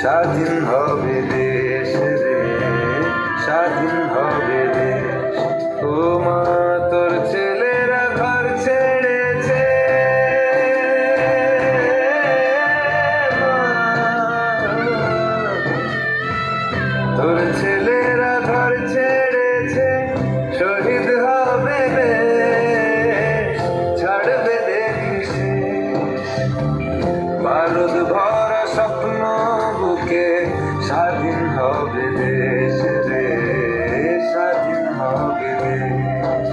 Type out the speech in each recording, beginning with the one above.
স্বাধীন হবে দেশ রে, স্বাধীন হবে দেশ। ও মা তোর ছেলেরা ঘর ছেড়েছে, তোর ছেলেরা ঘর ছেড়েছে, শহীদ হবে দেশ, ছাড়বে দেশ। বারুদ ভরা স্বপ্ন বুকে, স্বাধীন হবে দেশ রে, স্বাধীন হবে দেশ।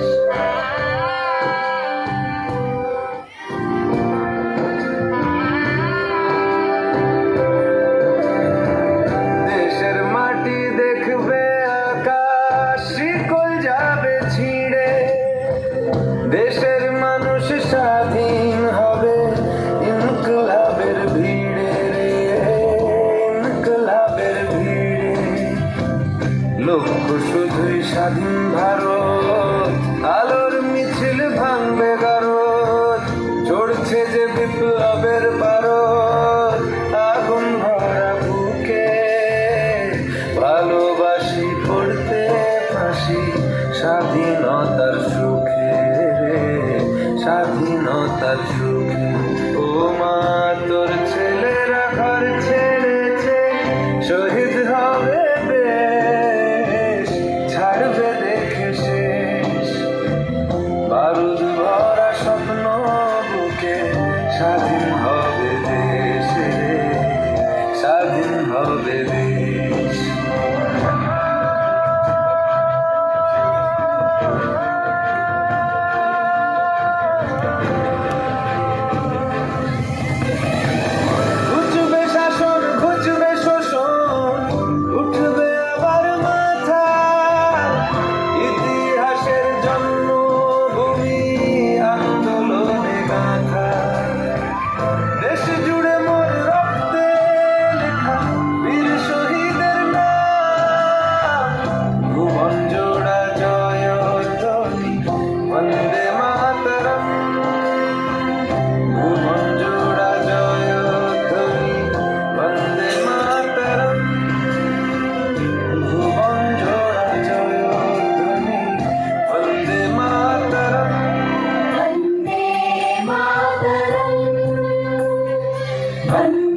দেশের মাটি দেখবে আকাশ, শিকল যাবে ছিঁড়ে, দেশের মানুষ স্বাধীন হবে ইনকলাবের ভিড়ে রে, ইনকলাবের ভিড়ে। লক্ষ্য শুধুই স্বাধীন ভারত, আলোর মিছিল ভাঙবে গারদ, চড়ছে যে বিপ্লবের পারদ, আগুন ভরা বুকে ভালোবাসি পড়তে ফাঁসি, স্বাধীনতার সুখে রে, স্বাধীনতার সুখে। ও মা তোর ছেলেরা ঘর ছেড়েছে, শহীদ হবে দেশ, ছাড়বে দেখে শেষ। বারুদ ভরা স্বপ্ন বুকে, স্বাধীন হবে দেশ রে, স্বাধীন হবে দেশ। ঘুচবে শাসন, ঘুচবে শোষণ, উঠবে আবার মাথা, ইতিহাসের জন্মভূমি আন্দোলনে গাথা। দেশ জুড়ে মোর রক্তে লেখা বীর শহীদের নাম, ভুবন জোড়া জয়ধ্বনি বন্দে মাতরম, ভুবন জোড়া জয়ধ্বনি বন্দে মাতরম, ভুবন জোড়া জয়ধ্বনি বন্দে মাতরম। वन्दे मातरम्।